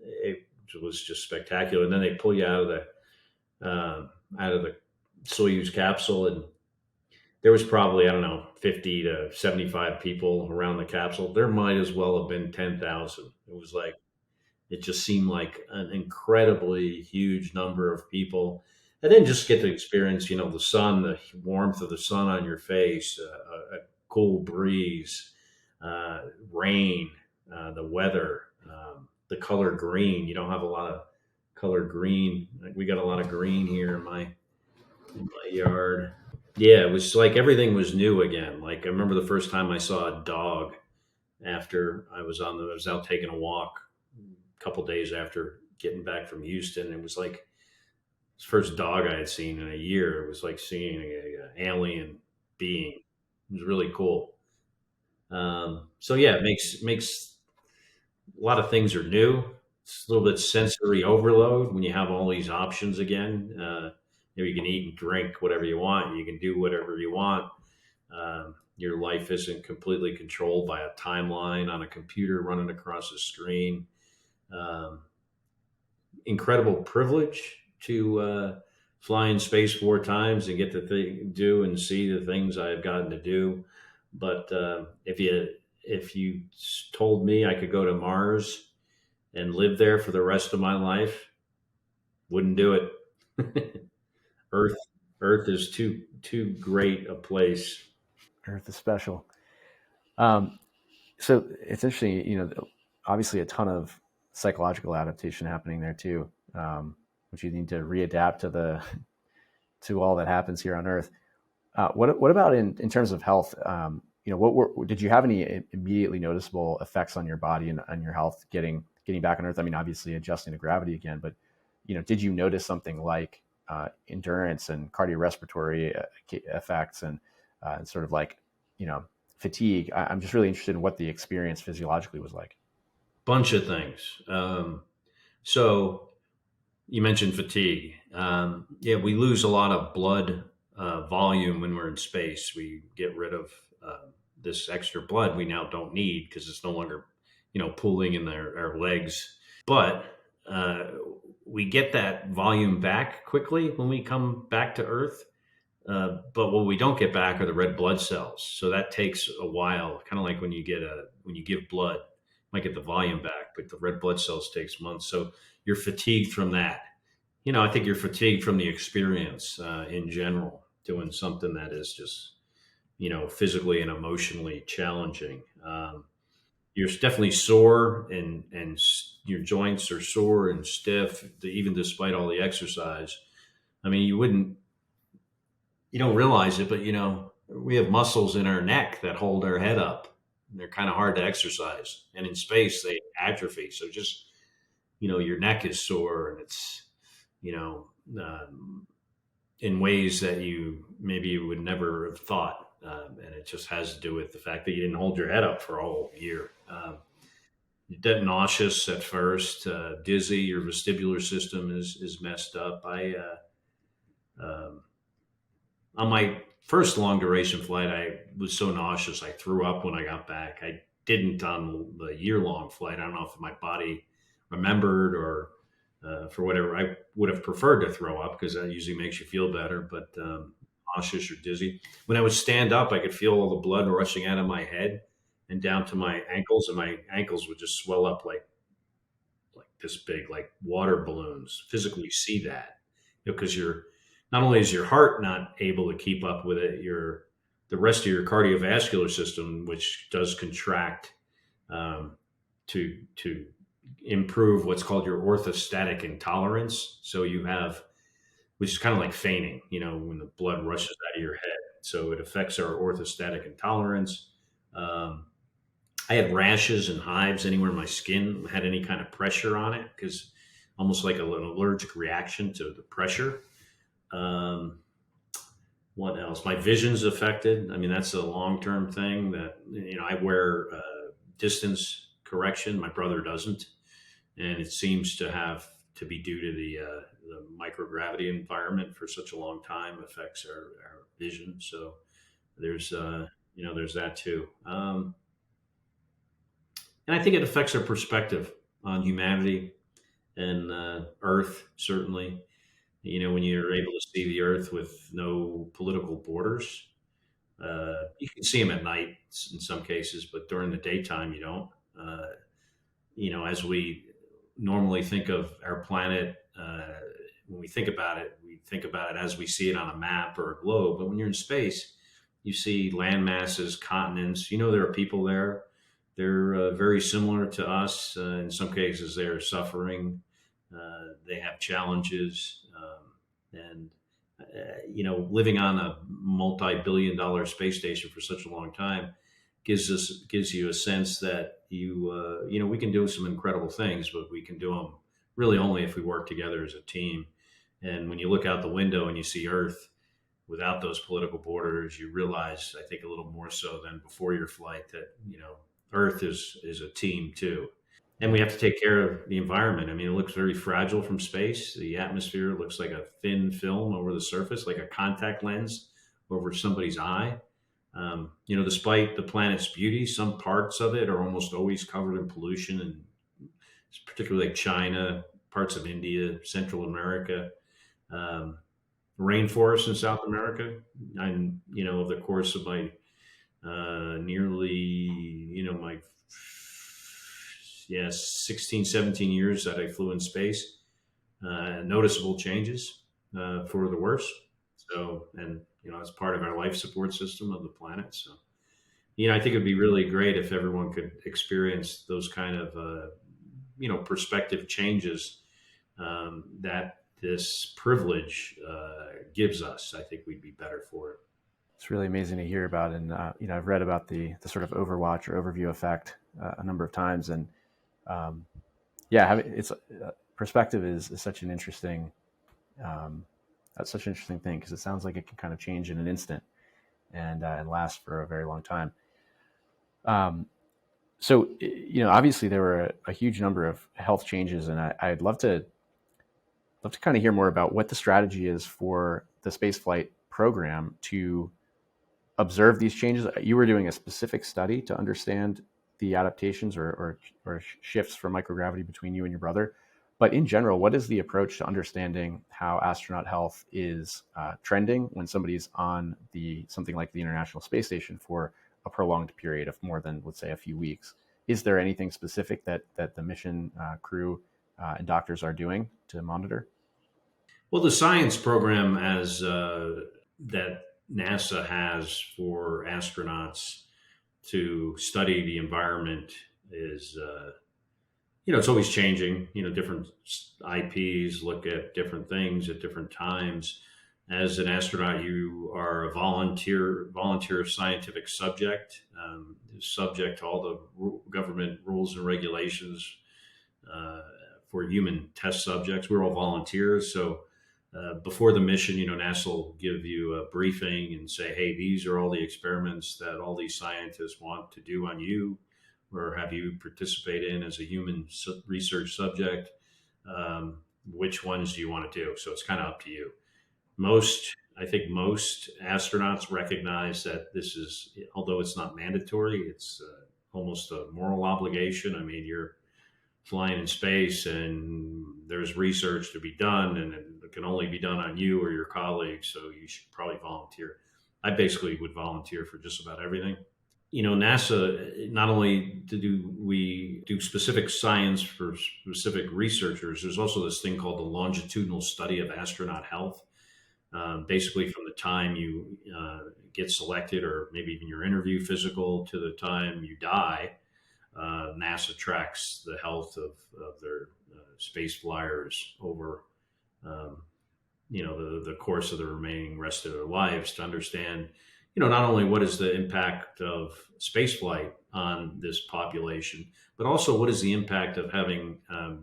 Speaker 1: it was just spectacular. And then they pull you out of the Soyuz capsule, and there was probably, I don't know, 50 to 75 people around the capsule. There might as well have been 10,000. It was like, it just seemed like an incredibly huge number of people. And then just get to experience, the sun, the warmth of the sun on your face, a cool breeze, rain, the weather, the color green. You don't have a lot of color green. Like, we got a lot of green here in my yard. Yeah, it was like everything was new again. Like, I remember the first time I saw a dog after I was out taking a walk a couple days after getting back from Houston. It was like the first dog I had seen in a year. It was like seeing an alien being. It was really cool. So yeah, it makes a lot of things are new. It's a little bit sensory overload when you have all these options again. You can eat and drink whatever you want. You can do whatever you want. Your life isn't completely controlled by a timeline on a computer running across a screen. Um, Incredible privilege to fly in space 4 times and get to do and see the things I've gotten to do. But if you told me I could go to Mars and live there for the rest of my life, wouldn't do it. Earth Earth is too great a place.
Speaker 2: Earth is special. Um, so it's interesting, obviously a ton of psychological adaptation happening there too, which you need to readapt to all that happens here on Earth. What about in terms of health? Did you have any immediately noticeable effects on your body and on your health getting back on Earth? I mean, obviously adjusting to gravity again, but did you notice something like endurance and cardiorespiratory effects and sort of like fatigue? I'm just really interested in what the experience physiologically was like.
Speaker 1: Bunch of things. So you mentioned fatigue. Yeah, we lose a lot of blood volume when we're in space. We get rid of this extra blood we now don't need because it's no longer, pooling in our legs. But uh, we get that volume back quickly when we come back to Earth. But what we don't get back are the red blood cells. So that takes a while. Kind of like when you give blood, you might get the volume back, but the red blood cells takes months. So you're fatigued from that. I think you're fatigued from the experience in general, doing something that is just physically and emotionally challenging. You're definitely sore, and your joints are sore and stiff, even despite all the exercise. I mean, you don't realize it, but we have muscles in our neck that hold our head up. They're kind of hard to exercise, and in space they atrophy. So just your neck is sore, and it's you know in ways that you would never have thought, and it just has to do with the fact that you didn't hold your head up for a whole year. You get nauseous at first, dizzy. Your vestibular system is messed up. Um, on my first long duration flight, I was so nauseous I threw up when I got back. I didn't on the year long flight. I don't know if my body remembered or for whatever. I would have preferred to throw up because that usually makes you feel better, but nauseous or dizzy. When I would stand up, I could feel all the blood rushing out of my head and down to my ankles, and my ankles would just swell up like this big, like water balloons. Physically see that, because you're not only is your heart not able to keep up with it, your the rest of your cardiovascular system, which does contract to improve what's called your orthostatic intolerance. So you have, which is kind of like fainting, when the blood rushes out of your head. So it affects our orthostatic intolerance. Um, I had rashes and hives anywhere my skin had any kind of pressure on it, because almost like an allergic reaction to the pressure. Um, what else? My vision's affected. I mean, that's a long term thing that, I wear distance correction. My brother doesn't. And it seems to have to be due to the microgravity environment for such a long time affects our vision. So there's, there's that too. And I think it affects our perspective on humanity and Earth, certainly. When you're able to see the Earth with no political borders, you can see them at night in some cases, but during the daytime, you don't. As we normally think of our planet, when we think about it as we see it on a map or a globe. But when you're in space, you see land masses, continents. There are people there. They're very similar to us. In some cases, they're suffering. They have challenges, and living on a multi-billion-dollar space station for such a long time gives you a sense that we can do some incredible things, but we can do them really only if we work together as a team. And when you look out the window and you see Earth without those political borders, you realize, I think a little more so than before your flight, that Earth is a team too. And we have to take care of the environment. I mean, it looks very fragile from space. The atmosphere looks like a thin film over the surface, like a contact lens over somebody's eye. Despite the planet's beauty, some parts of it are almost always covered in pollution, and particularly like China, parts of India, Central America, um, rainforests in South America. And over the course of my nearly, my 16, 17 years that I flew in space, noticeable changes for the worse. So, and it's part of our life support system of the planet. So, I think it'd be really great if everyone could experience those kind of, perspective changes that this privilege gives us. I think we'd be better for it.
Speaker 2: It's really amazing to hear about, and I've read about the sort of overwatch or overview effect a number of times, and it's perspective is such an interesting that's such an interesting thing, because it sounds like it can kind of change in an instant and last for a very long time. So obviously there were a huge number of health changes, and I'd love to kind of hear more about what the strategy is for the spaceflight program to observe these changes. You were doing a specific study to understand the adaptations or shifts from microgravity between you and your brother. But in general, what is the approach to understanding how astronaut health is trending when somebody's on something like the International Space Station for a prolonged period of more than, let's say, a few weeks? Is there anything specific that the mission crew and doctors are doing to monitor?
Speaker 1: Well, the science program as that NASA has for astronauts to study the environment is, it's always changing. Different IPs look at different things at different times. As an astronaut, you are a volunteer scientific subject, subject to all the government rules and regulations for human test subjects. We're all volunteers, so before the mission, NASA will give you a briefing and say, hey, these are all the experiments that all these scientists want to do on you or have you participate in as a human research subject. Which ones do you want to do? So it's kind of up to you. I think most astronauts recognize that this is, although it's not mandatory, it's almost a moral obligation. I mean, you're flying in space and there's research to be done, and it can only be done on you or your colleagues. So you should probably volunteer. I basically would volunteer for just about everything. NASA, not only do we do specific science for specific researchers, there's also this thing called the longitudinal study of astronaut health. Basically, from the time you get selected, or maybe even your interview physical, to the time you die, NASA tracks the health of their space flyers over um, the course of the remaining rest of their lives, to understand not only what is the impact of spaceflight on this population, but also what is the impact of having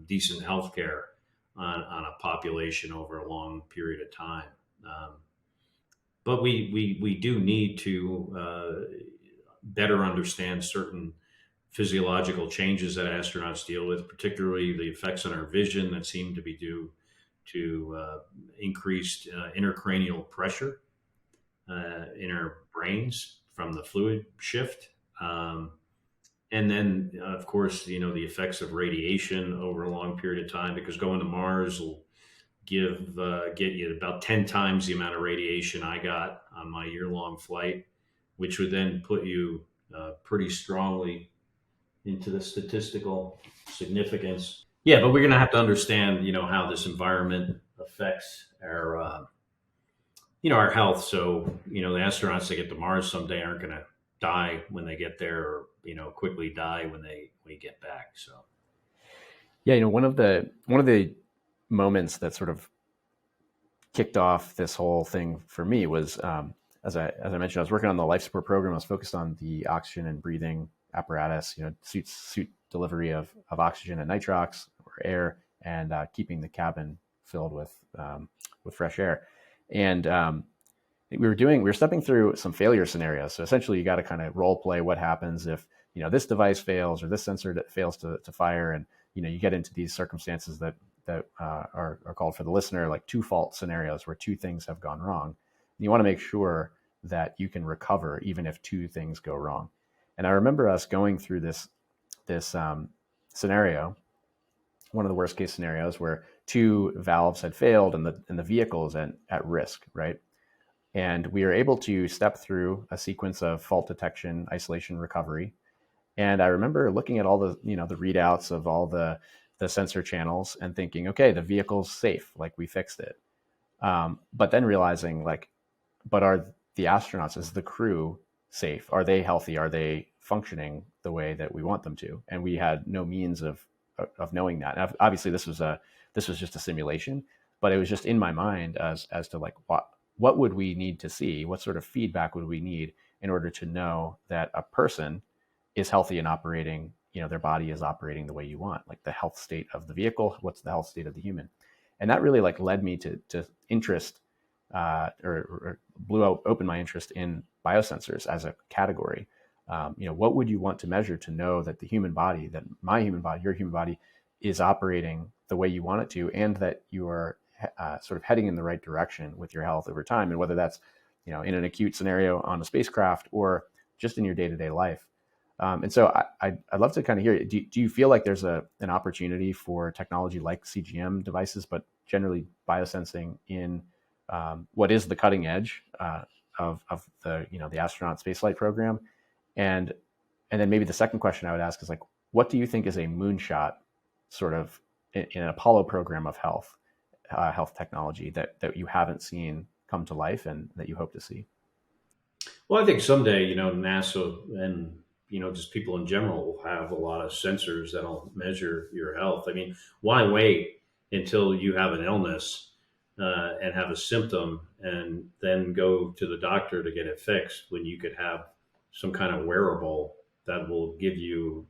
Speaker 1: decent health care on a population over a long period of time. um, but we do need to better understand certain physiological changes that astronauts deal with, particularly the effects on our vision that seem to be due to increased intracranial pressure in our brains from the fluid shift. And then, of course, the effects of radiation over a long period of time, because going to Mars will get you about 10 times the amount of radiation I got on my year-long flight, which would then put you pretty strongly into the statistical significance. Yeah, but we're going to have to understand, how this environment affects our health. So, the astronauts that get to Mars someday aren't going to die when they get there, or quickly die when we get back. So,
Speaker 2: Yeah, one of the moments that sort of kicked off this whole thing for me was, as I mentioned, I was working on the life support program. I was focused on the oxygen and breathing apparatus, suit delivery of oxygen and nitrox or air, and keeping the cabin filled with fresh air. And we were stepping through some failure scenarios. So essentially, you got to kind of role play what happens if this device fails or this sensor that fails to fire, and you get into these circumstances that are called, for the listener, like two fault scenarios, where two things have gone wrong. And you want to make sure that you can recover even if two things go wrong. And I remember us going through this scenario, one of the worst case scenarios, where two valves had failed and the vehicle is at risk, right? And we are able to step through a sequence of fault detection, isolation, recovery. And I remember looking at all the the readouts of all the sensor channels and thinking, okay, the vehicle's safe, like we fixed it. But then realizing, like, but are the astronauts, is the crew safe? Are they healthy? Are they functioning the way that we want them to? And we had no means of knowing that. And obviously, this was just a simulation, but it was just in my mind as to like what would we need to see? What sort of feedback would we need in order to know that a person is healthy and operating, their body is operating the way you want, like the health state of the vehicle, what's the health state of the human? And that really like led me to interest, or open my interest in biosensors as a category. What would you want to measure to know that the human body, that my human body, your human body, is operating the way you want it to, and that you are sort of heading in the right direction with your health over time? And whether that's in an acute scenario on a spacecraft or just in your day-to-day life. And so I'd love to kind of hear, do you feel like there's an opportunity for technology like CGM devices, but generally biosensing in what is the cutting edge of the the astronaut spaceflight program? And then maybe the second question I would ask is, like, what do you think is a moonshot sort of in an Apollo program of health technology that you haven't seen come to life and that you hope to see?
Speaker 1: well, I think someday, NASA and just people in general will have a lot of sensors that'll measure your health. I mean, why wait until you have an illness and have a symptom and then go to the doctor to get it fixed, when you could have some kind of wearable that will give you,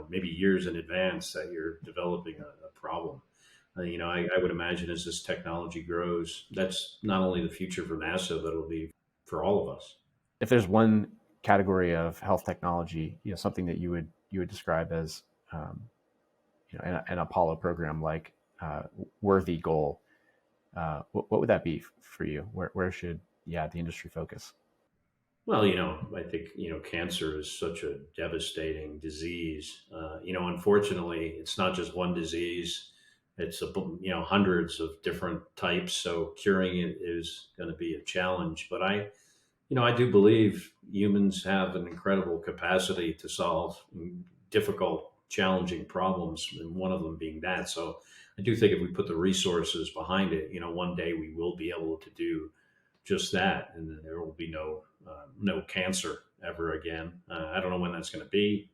Speaker 1: maybe years in advance that you're developing a problem. I would imagine as this technology grows, that's not only the future for NASA, but it'll be for all of us.
Speaker 2: If there's one category of health technology, something that you would describe as an Apollo program like worthy goal, what would that be for you? Where should the industry focus?
Speaker 1: Well, I think, cancer is such a devastating disease. Unfortunately, it's not just one disease. It's hundreds of different types. So curing it is going to be a challenge. But I do believe humans have an incredible capacity to solve difficult, challenging problems, and one of them being that. So I do think if we put the resources behind it, one day we will be able to do just that, and then there will be no cancer ever again. I don't know when that's going to be.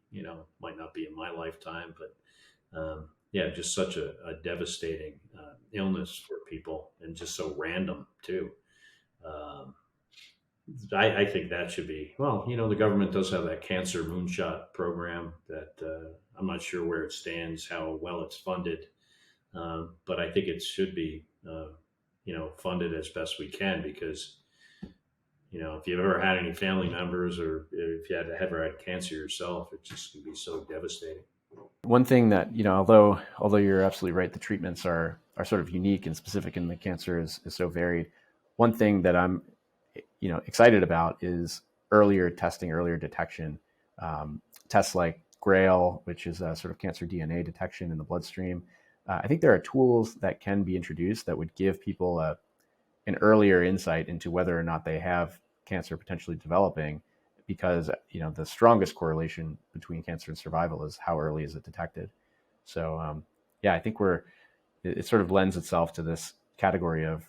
Speaker 1: Might not be in my lifetime, but yeah, just such a devastating illness for people, and just so random too. Um, I think that should be, well, the government does have that cancer moonshot program that I'm not sure where it stands, how well it's funded, but I think it should be, funded as best we can because, if you've ever had any family members or if you had ever had cancer yourself, it just can be so devastating.
Speaker 2: One thing that, although you're absolutely right, the treatments are sort of unique and specific, and the cancer is so varied. One thing that I'm excited about is earlier testing, earlier detection. Tests like Grail, which is a sort of cancer DNA detection in the bloodstream. I think there are tools that can be introduced that would give people an earlier insight into whether or not they have cancer potentially developing, because the strongest correlation between cancer and survival is how early is it detected. So yeah, I think it sort of lends itself to this category of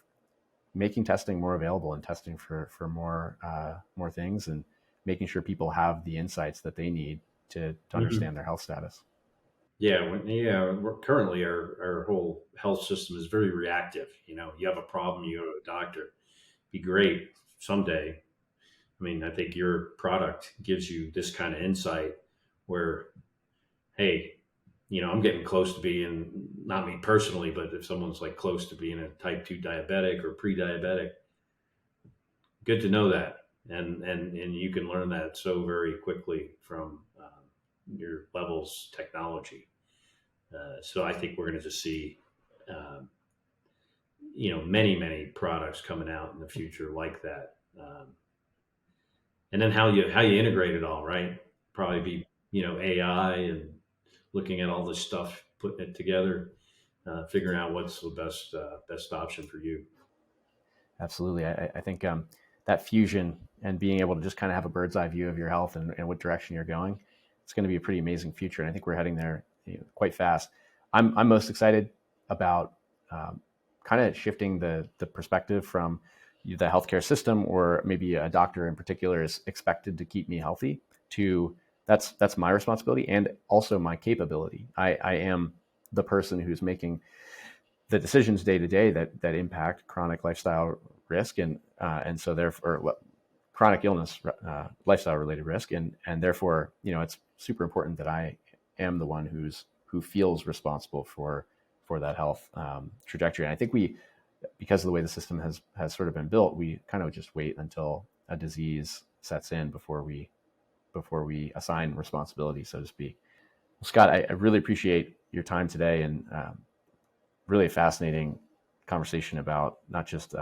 Speaker 2: making testing more available and testing for more things, and making sure people have the insights that they need to
Speaker 1: Hmm.
Speaker 2: understand their health status.
Speaker 1: Yeah, we're currently our whole health system is very reactive. You have a problem, you go to a doctor. Be great someday. I mean, I think your product gives you this kind of insight where, hey, I'm getting close to being, not me personally, but if someone's like close to being a type 2 diabetic or pre-diabetic, good to know that. And you can learn that so very quickly from your levels technology. So I think we're going to just see, um, many, many products coming out in the future like that. And then how you integrate it all, right? Probably be AI and looking at all this stuff, putting it together, figuring out what's the best option for you.
Speaker 2: Absolutely. I think that fusion and being able to just kind of have a bird's eye view of your health and what direction you're going, it's going to be a pretty amazing future. And I think we're heading there quite fast. I'm most excited about kind of shifting the perspective from the healthcare system, or maybe a doctor in particular is expected to keep me healthy, to that's my responsibility and also my capability. I am the person who's making the decisions day to day that impact chronic lifestyle risk, and so therefore, well, chronic illness, lifestyle related risk, and therefore, it's super important that I am the one who feels responsible for that health trajectory. And I think because of the way the system has sort of been built, we kind of just wait until a disease sets in before we assign responsibility, so to speak. Well, Scott, I really appreciate your time today, and really a fascinating conversation about not just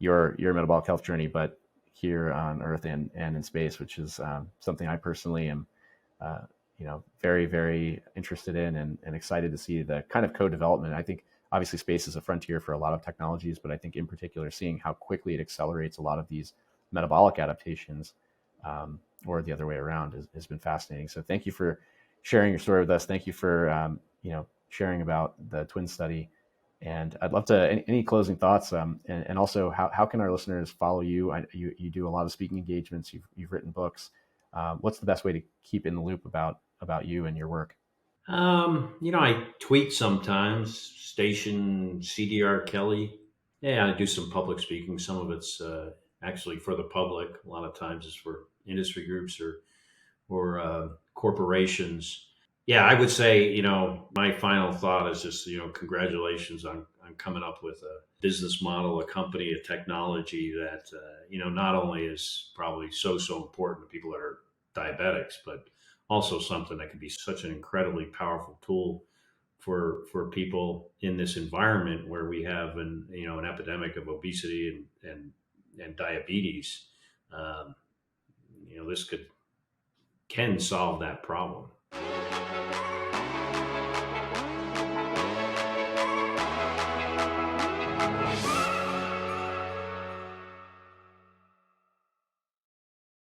Speaker 2: your metabolic health journey, but here on Earth and in space, which is something I personally am very, very interested in, and excited to see the kind of co-development. I think obviously space is a frontier for a lot of technologies, but I think in particular seeing how quickly it accelerates a lot of these metabolic adaptations, or the other way around, has been fascinating. So thank you for sharing your story with us. Thank you for sharing about the twin study. And I'd love to any closing thoughts, and also how can our listeners follow you? You do a lot of speaking engagements. You've written books. What's the best way to keep in the loop about you and your work?
Speaker 1: I tweet sometimes. Station CDR Kelly. Yeah, I do some public speaking. Some of it's actually for the public. A lot of times it's for industry groups or corporations. Yeah, I would say, my final thought is just, congratulations on coming up with a business model, a company, a technology that, not only is probably so important to people that are diabetics, but also something that can be such an incredibly powerful tool for people in this environment where we have an epidemic of obesity and diabetes. this can solve that problem.